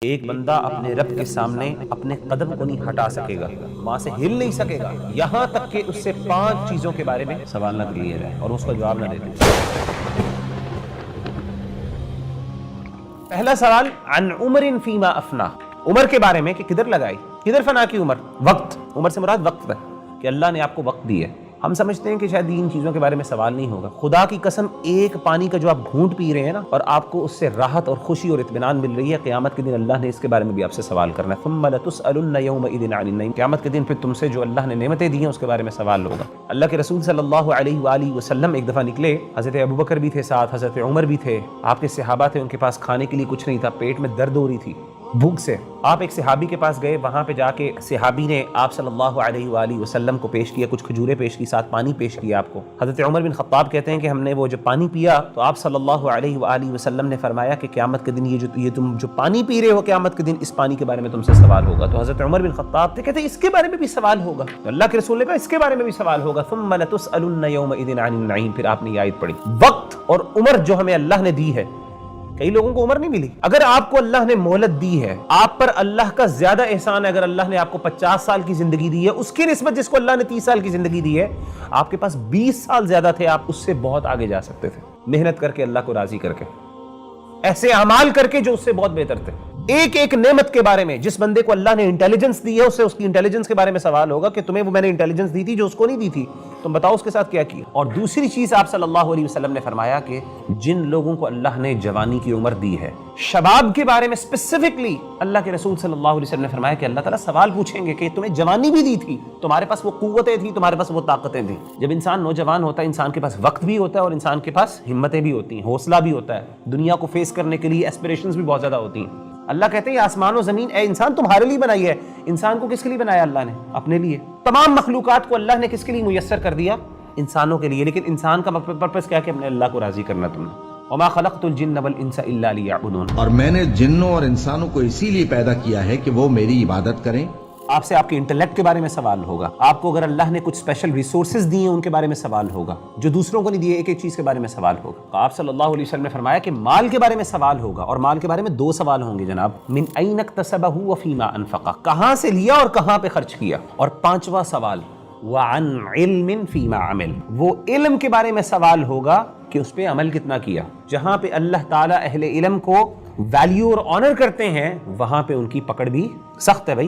ایک بندہ اپنے رب کے سامنے اپنے قدم کو نہیں ہٹا سکے گا، وہاں سے ہل نہیں سکے گا یہاں تک کہ اس سے 5 چیزوں کے بارے میں سوال نہ کیا جائے اور اس کا جواب نہ دے دے۔ پہلا سوال عن عمر فیما افنا، عمر کے بارے میں کہ کدھر لگائی، کدھر فنا کی عمر، وقت، عمر سے مراد وقت ہے کہ اللہ نے آپ کو وقت دی ہے۔ ہم سمجھتے ہیں کہ شاید ان چیزوں کے بارے میں سوال نہیں ہوگا، خدا کی قسم ایک پانی کا جو آپ گھونٹ پی رہے ہیں نا اور آپ کو اس سے راحت اور خوشی اور اطمینان مل رہی ہے، قیامت کے دن اللہ نے اس کے بارے میں بھی آپ سے سوال کرنا ہے۔ ثم لتسألن یومئذ عن النعیم، قیامت کے دن پھر تم سے جو اللہ نے نعمتیں دی ہیں اس کے بارے میں سوال ہوگا۔ اللہ کے رسول صلی اللہ علیہ وآلہ وسلم ایک دفعہ نکلے، حضرت ابوبکر بھی تھے ساتھ، حضرت عمر بھی تھے، آپ کے صحابہ تھے، ان کے پاس کھانے کے لیے کچھ نہیں تھا، پیٹ میں درد ہو رہی تھی بھوک سے۔ آپ ایک صحابی کے پاس گئے، وہاں پہ جا کے صحابی نے آپ صلی اللہ علیہ وآلہ وسلم کو پیش کیا، کچھ کھجوریں پیش کی، ساتھ پانی پیش کیا آپ کو۔ حضرت عمر بن خطاب کہتے ہیں کہ ہم نے وہ جو پانی پیا تو آپ صلی اللہ علیہ وآلہ وسلم نے فرمایا کہ قیامت کے دن یہ تم جو پانی پی رہے ہو، قیامت کے دن اس پانی کے بارے میں تم سے سوال ہوگا۔ تو حضرت عمر بن خطاب تھے، کہتے ہیں اس کے بارے میں بھی سوال ہوگا۔ تو اللہ کے رسول نے کہا اس کے بارے میں بھی سوال ہوگا۔ ثم لتسألن یومئذ عن النعیم، پھر آپ نے یہ آیت پڑھی۔ وقت اور عمر جو ہمیں اللہ نے دی ہے، کئی لوگوں کو عمر نہیں ملی، اگر آپ کو اللہ نے مہلت دی ہے، آپ پر اللہ کا زیادہ احسان ہے۔ اگر اللہ نے آپ کو 50 سال کی زندگی دی ہے اس کی نسبت جس کو اللہ نے 30 سال کی زندگی دی ہے، آپ کے پاس 20 سال زیادہ تھے، آپ اس سے بہت آگے جا سکتے تھے، محنت کر کے، اللہ کو راضی کر کے، ایسے اعمال کر کے جو اس سے بہت بہتر تھے۔ ایک ایک نعمت کے بارے میں، جس بندے کو اللہ نے انٹیلیجنس دی ہے اس سے اس کی انٹیلیجنس کے بارے میں سوال ہوگا کہ تمہیں وہ میں نے انٹیلیجنس دی تھی جو اس کو نہیں دی تھی، تم بتاؤ اس کے ساتھ کیا کیا۔ اور دوسری چیز آپ صلی اللہ علیہ وسلم نے فرمایا کہ جن لوگوں کو اللہ نے جوانی کی عمر دی ہے، شباب کے بارے میں اسپیسیفکلی اللہ کے رسول صلی اللہ علیہ وسلم نے فرمایا کہ اللہ تعالیٰ سوال پوچھیں گے کہ تمہیں جوانی بھی دی تھی، تمہارے پاس وہ قوتیں تھیں، تمہارے پاس وہ طاقتیں تھیں۔ جب انسان نوجوان ہوتا ہے، انسان کے پاس وقت بھی ہوتا ہے اور انسان کے پاس ہمتیں بھی ہوتی ہیں، حوصلہ بھی ہوتا ہے، دنیا کو فیس کرنے کے لیے ایسپریشنز بھی بہت زیادہ ہوتی ہیں۔ اللہ کہتے ہیں آسمان و زمین اے انسان تمہارے لیے بنائی ہے۔ انسان کو کس کے لیے بنایا اللہ نے؟ اپنے لیے۔ تمام مخلوقات کو اللہ نے کس کے لیے میسر کر دیا؟ انسانوں کے لیے۔ لیکن انسان کا پرپس کیا کہ اپنے اللہ کو راضی کرنا تم نے۔ وما خلقت الجن والانس الا لیعبدون، اور میں نے جنوں اور انسانوں کو اسی لیے پیدا کیا ہے کہ وہ میری عبادت کریں۔ آپ سے آپ کے انٹلیکٹ کے بارے میں سوال ہوگا، آپ کو اگر اللہ نے کچھ اسپیشل ریسورسز دیے ہیں ان کے بارے میں سوال ہوگا، جو دوسروں کو نہیں دیے، ایک ایک چیز کے بارے میں سوال ہوگا۔ آپ صلی اللہ علیہ وسلم نے فرمایا کہ مال کے بارے میں سوال ہوگا، اور مال کے بارے میں 2 سوال ہوں گے جناب، من این اکتسبہ وفیما انفقہ، کہاں سے لیا اور کہاں پہ خرچ کیا، اور 5واں سوال وعن علم فیما عمل، وہ علم کے بارے میں سوال ہوگا کہ اس پہ عمل کتنا کیا۔ جہاں پہ اللہ تعالیٰ اہل علم کو ویلیو اور آنر کرتے ہیں وہاں پہ ان کی پکڑ بھی سخت ہے بھائی۔